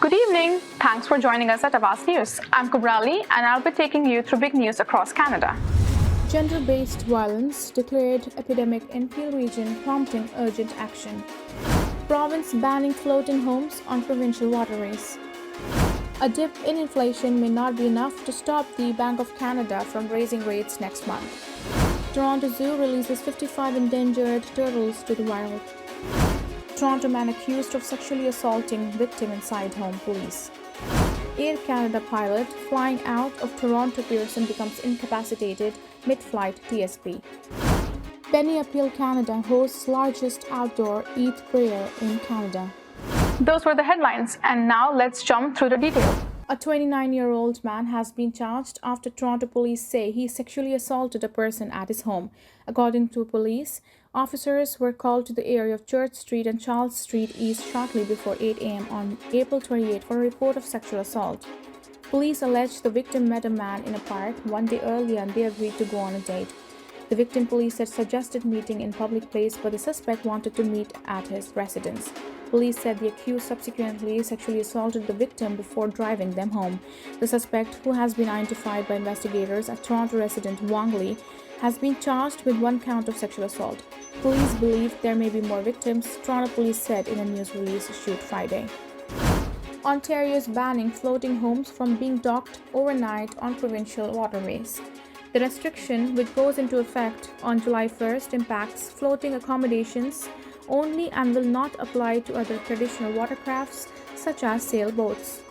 Good evening. Thanks for joining us at Awaz News. I'm Kubrali and I'll be taking you through big news across Canada. Gender-based violence declared epidemic in Peel region, prompting urgent action. Province banning floating homes on provincial waterways. A dip in inflation may not be enough to stop the Bank of Canada from raising rates next month. Toronto Zoo releases 55 endangered turtles to the wild. Toronto man accused of sexually assaulting victim inside home, police. Air Canada pilot flying out of Toronto Pearson becomes incapacitated mid-flight TSP. Penny Appeal Canada hosts largest outdoor Eid prayer in Canada. Those were the headlines, and now let's jump through the details. A 29-year-old man has been charged after Toronto police say he sexually assaulted a person at his home. According to police, officers were called to the area of Church Street and Charles Street East shortly before 8 a.m. on April 28 for a report of sexual assault. Police allege the victim met a man in a park one day earlier and they agreed to go on a date. The victim, police said, suggested meeting in public place, but the suspect wanted to meet at his residence. Police said the accused subsequently sexually assaulted the victim before driving them home. The suspect, who has been identified by investigators as Toronto resident Wang Li, has been charged with 1 count of sexual assault. Police believe there may be more victims, Toronto police said in a news release issued Friday. Ontario is banning floating homes from being docked overnight on provincial waterways. The restriction, which goes into effect on July 1st, impacts floating accommodations only and will not apply to other traditional watercrafts such as sailboats.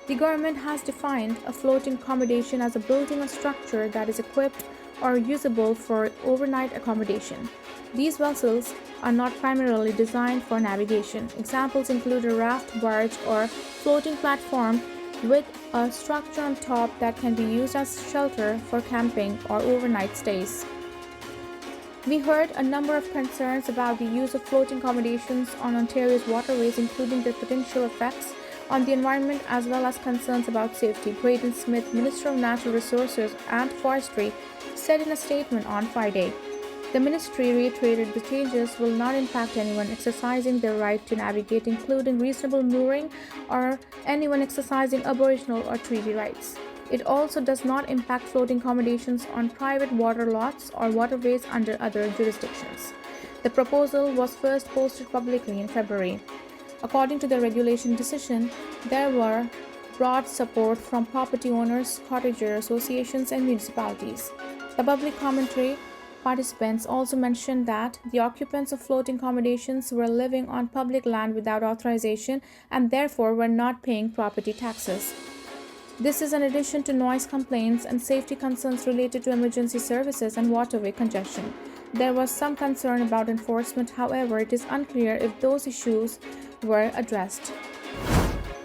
The government has defined a floating accommodation as a building or structure that is equipped or usable for overnight accommodation. These vessels are not primarily designed for navigation. Examples include a raft, barge, or floating platform with a structure on top that can be used as shelter for camping or overnight stays. We heard a number of concerns about the use of floating accommodations on Ontario's waterways, including their potential effects on the environment as well as concerns about safety, Graydon Smith, Minister of Natural Resources and Forestry, said in a statement on Friday. The ministry reiterated the changes will not impact anyone exercising their right to navigate, including reasonable mooring or anyone exercising Aboriginal or treaty rights. It also does not impact floating accommodations on private water lots or waterways under other jurisdictions. The proposal was first posted publicly in February. According to the regulation decision, there were broad support from property owners, cottager associations, and municipalities. The public commentary participants also mentioned that the occupants of floating accommodations were living on public land without authorization and therefore were not paying property taxes. This is in addition to noise complaints and safety concerns related to emergency services and waterway congestion. There was some concern about enforcement, however, it is unclear if those issues were addressed.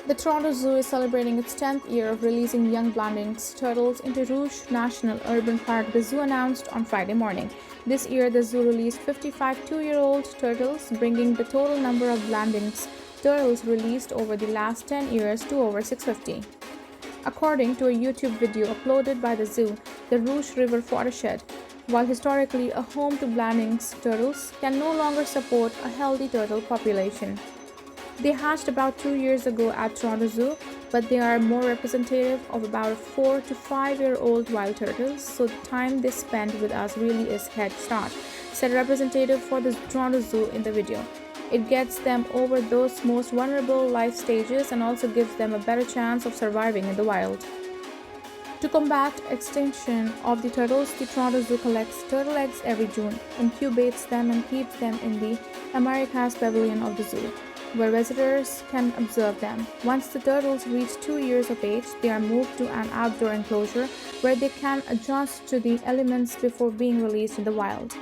The Toronto Zoo is celebrating its 10th year of releasing young Blandings turtles into Rouge National Urban Park, the zoo announced on Friday morning. This year, the zoo released 55 2-year-old turtles, bringing the total number of Blandings turtles released over the last 10 years to over 650. According to a YouTube video uploaded by the zoo, the Rouge River watershed, while historically a home to Blandings turtles, can no longer support a healthy turtle population. They hatched about 2 years ago at Toronto Zoo, but they are more representative of about a 4 to 5-year-old wild turtles, so the time they spend with us really is head start, said a representative for the Toronto Zoo in the video. It gets them over those most vulnerable life stages and also gives them a better chance of surviving in the wild. To combat extinction of the turtles, the Toronto Zoo collects turtle eggs every June, incubates them and keeps them in the Americas Pavilion of the zoo, where visitors can observe them. Once the turtles reach 2 years of age, they are moved to an outdoor enclosure where they can adjust to the elements before being released in the wild.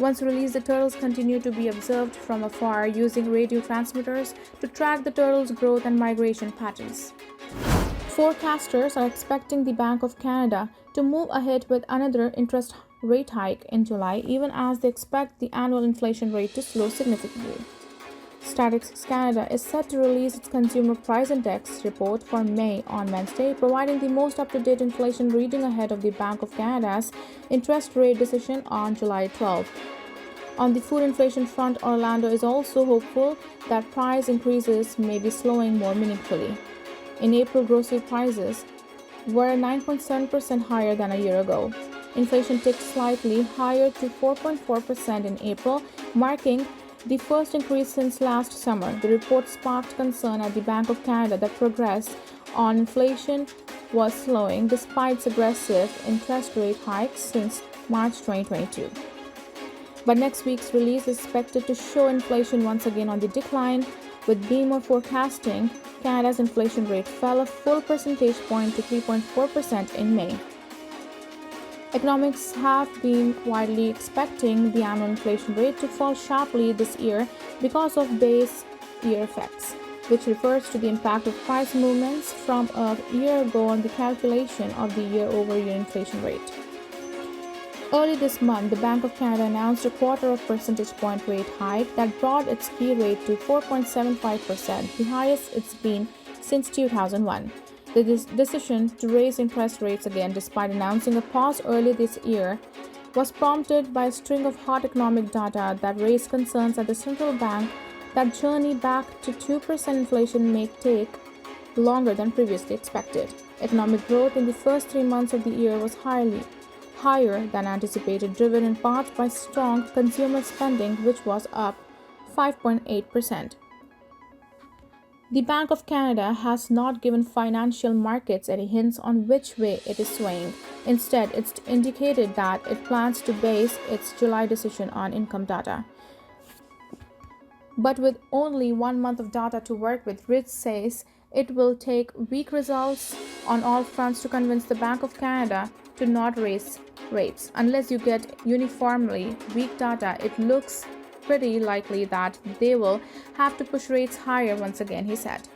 Once released, the turtles continue to be observed from afar using radio transmitters to track the turtles' growth and migration patterns. Forecasters are expecting the Bank of Canada to move ahead with another interest rate hike in July, even as they expect the annual inflation rate to slow significantly. Statistics Canada is set to release its Consumer Price Index report for May on Wednesday, providing the most up-to-date inflation reading ahead of the Bank of Canada's interest rate decision on July 12. On the food inflation front, Orlando is also hopeful that price increases may be slowing more meaningfully. In April, grocery prices were 9.7% higher than a year ago. Inflation ticked slightly higher to 4.4% in April, marking the first increase since last summer. The report sparked concern at the Bank of Canada that progress on inflation was slowing despite its aggressive interest rate hikes since March 2022. But next week's release is expected to show inflation once again on the decline, with BMO forecasting Canada's inflation rate fell a full percentage point to 3.4% in May. Economics have been widely expecting the annual inflation rate to fall sharply this year because of base year effects, which refers to the impact of price movements from a year ago on the calculation of the year-over-year inflation rate. Early this month, the Bank of Canada announced a quarter of percentage point rate hike that brought its key rate to 4.75%, the highest it's been since 2001. The decision to raise interest rates again, despite announcing a pause early this year, was prompted by a string of hot economic data that raised concerns at the central bank that journey back to 2% inflation may take longer than previously expected. Economic growth in the first 3 months of the year was higher than anticipated, driven in part by strong consumer spending, which was up 5.8%. The Bank of Canada has not given financial markets any hints on which way it is swaying. Instead, it's indicated that it plans to base its July decision on income data. But with only 1 month of data to work with, Rich says it will take weak results on all fronts to convince the Bank of Canada to not raise rates. Unless you get uniformly weak data, it looks pretty likely that they will have to push rates higher once again, he said.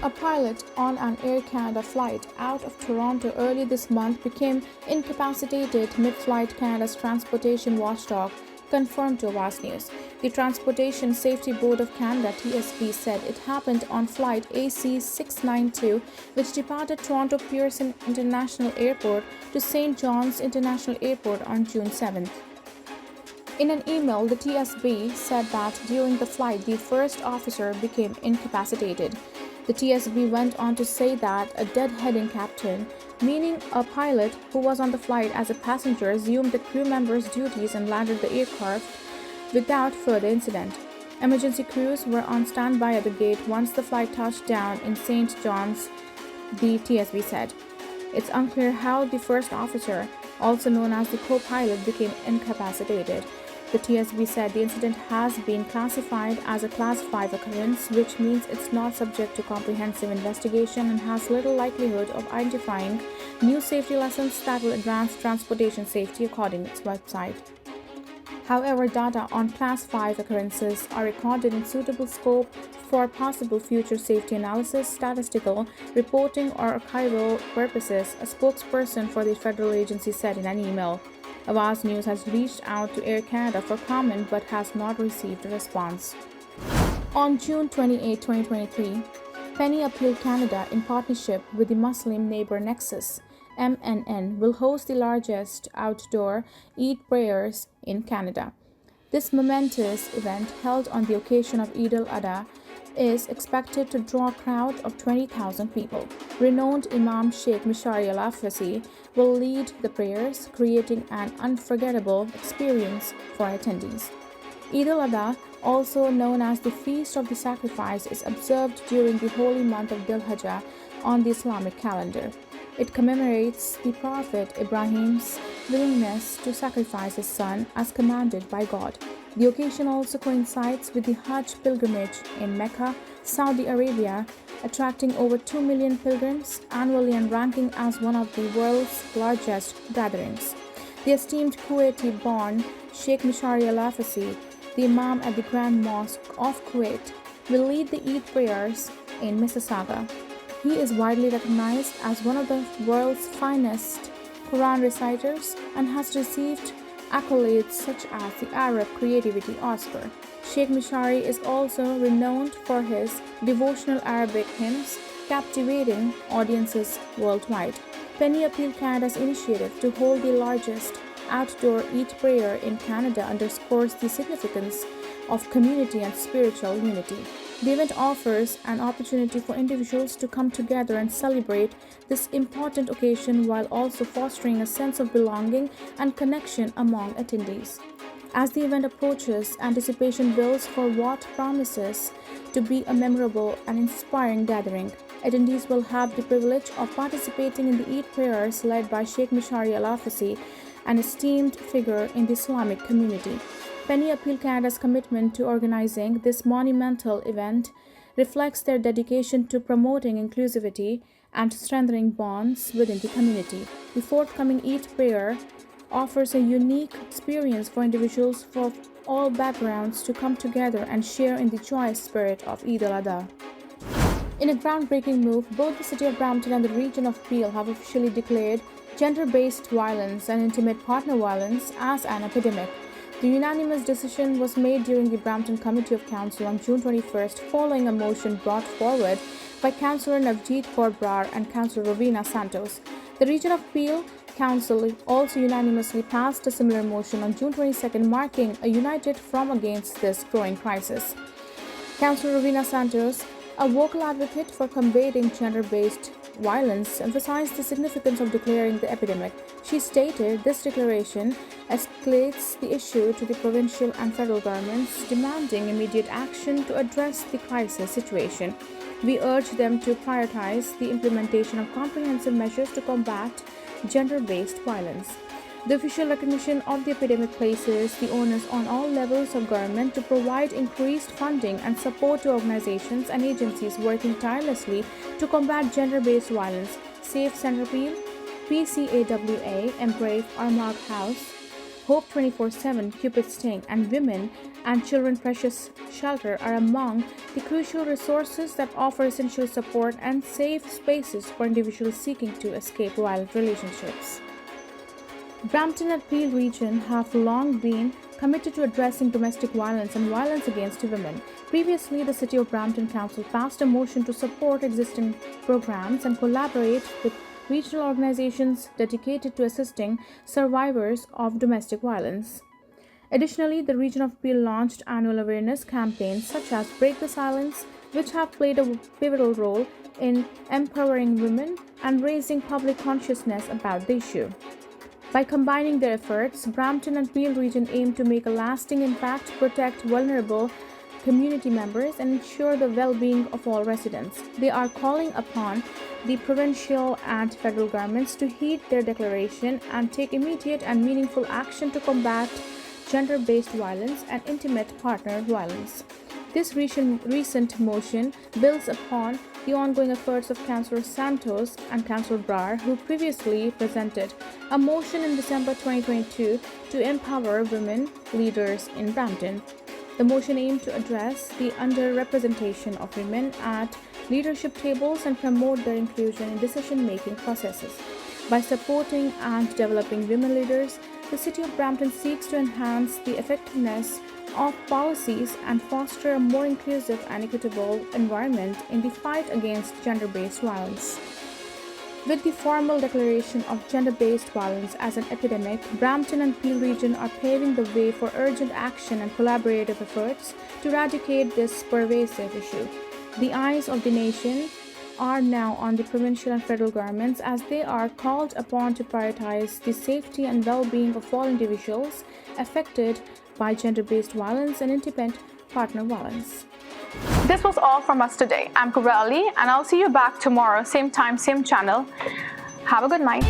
A pilot on an Air Canada flight out of Toronto early this month became incapacitated mid-flight, Canada's transportation watchdog confirmed to Awaz News. The Transportation Safety Board of Canada (TSB) said it happened on flight AC692, which departed Toronto Pearson International Airport to St. John's International Airport on June 7th. In an email, the TSB said that during the flight, the first officer became incapacitated. The TSB went on to say that a deadheading captain, meaning a pilot who was on the flight as a passenger, assumed the crew member's duties and landed the aircraft without further incident. Emergency crews were on standby at the gate once the flight touched down in St. John's, the TSB said. It's unclear how the first officer, also known as the co-pilot, became incapacitated. The TSB said the incident has been classified as a Class 5 occurrence, which means it's not subject to comprehensive investigation and has little likelihood of identifying new safety lessons that will advance transportation safety, according to its website. However, data on Class 5 occurrences are recorded in suitable scope for possible future safety analysis, statistical reporting, or archival purposes, a spokesperson for the federal agency said in an email. Awaz News has reached out to Air Canada for comment but has not received a response. On June 28, 2023, Penny Appeal Canada, in partnership with the Muslim Neighbor Nexus (MNN), will host the largest outdoor Eid prayers in Canada. This momentous event, held on the occasion of Eid al-Adha, is expected to draw a crowd of 20,000 people. Renowned Imam Sheikh Mishari Al-Afasi will lead the prayers, creating an unforgettable experience for attendees. Eid al-Adha, also known as the Feast of the Sacrifice, is observed during the holy month of Dhul-Hijjah on the Islamic calendar. It commemorates the Prophet Ibrahim's willingness to sacrifice his son as commanded by God. The occasion also coincides with the Hajj pilgrimage in Mecca, Saudi Arabia, attracting over 2 million pilgrims annually and ranking as one of the world's largest gatherings. The esteemed Kuwaiti-born Sheikh Mishari Al-Afasi, the Imam at the Grand Mosque of Kuwait, will lead the Eid prayers in Mississauga. He is widely recognized as one of the world's finest Quran reciters and has received accolades such as the Arab Creativity Oscar. Sheikh Mishari is also renowned for his devotional Arabic hymns, captivating audiences worldwide. Penny Appeal Canada's initiative to hold the largest outdoor Eid prayer in Canada underscores the significance of community and spiritual unity. The event offers an opportunity for individuals to come together and celebrate this important occasion while also fostering a sense of belonging and connection among attendees. As the event approaches, anticipation builds for what promises to be a memorable and inspiring gathering. Attendees will have the privilege of participating in the Eid prayers led by Sheikh Mishari Al-Afasi, an esteemed figure in the Islamic community. Penny Appeal Canada's commitment to organizing this monumental event reflects their dedication to promoting inclusivity and strengthening bonds within the community. The forthcoming Eid prayer offers a unique experience for individuals from all backgrounds to come together and share in the joyous spirit of Eid al-Adha. In a groundbreaking move, both the City of Brampton and the Region of Peel have officially declared gender-based violence and intimate partner violence as an epidemic. The unanimous decision was made during the Brampton Committee of Council on June 21st following a motion brought forward by Councillor Navjeet Kaur Brar and Councillor Ravina Santos. The Region of Peel Council also unanimously passed a similar motion on June 22nd, marking a united front against this growing crisis. Councillor Ravina Santos, a vocal advocate for combating gender-based violence, emphasized the significance of declaring the epidemic. She stated this declaration escalates the issue to the provincial and federal governments, demanding immediate action to address the crisis situation. We urge them to prioritize the implementation of comprehensive measures to combat gender-based violence. The official recognition of the epidemic places the onus on all levels of government to provide increased funding and support to organizations and agencies working tirelessly to combat gender-based violence. Safe Centre Peel, PCAWA, Embrave, Armagh House, Hope 24/7, Cupid Sting, and Women and Children Precious Shelter are among the crucial resources that offer essential support and safe spaces for individuals seeking to escape violent relationships. Brampton and Peel region have long been committed to addressing domestic violence and violence against women. Previously, the City of Brampton Council passed a motion to support existing programs and collaborate with regional organizations dedicated to assisting survivors of domestic violence. Additionally, the Region of Peel launched annual awareness campaigns such as Break the Silence, which have played a pivotal role in empowering women and raising public consciousness about the issue. By combining their efforts, Brampton and Peel region aim to make a lasting impact, protect vulnerable community members, and ensure the well-being of all residents. They are calling upon the provincial and federal governments to heed their declaration and take immediate and meaningful action to combat gender-based violence and intimate partner violence. This recent motion builds upon the ongoing efforts of Councillor Santos and Councillor Brar, who previously presented a motion in December 2022 to empower women leaders in Brampton. The motion aimed to address the underrepresentation of women at leadership tables and promote their inclusion in decision-making processes. By supporting and developing women leaders, the City of Brampton seeks to enhance the effectiveness of policies and foster a more inclusive and equitable environment in the fight against gender-based violence. With the formal declaration of gender-based violence as an epidemic, Brampton and Peel region are paving the way for urgent action and collaborative efforts to eradicate this pervasive issue. The eyes of the nation are now on the provincial and federal governments as they are called upon to prioritize the safety and well-being of all individuals affected by gender-based violence and intimate partner violence. This was all from us today. I'm Kubra Ali, and I'll see you back tomorrow, same time, same channel. Have a good night.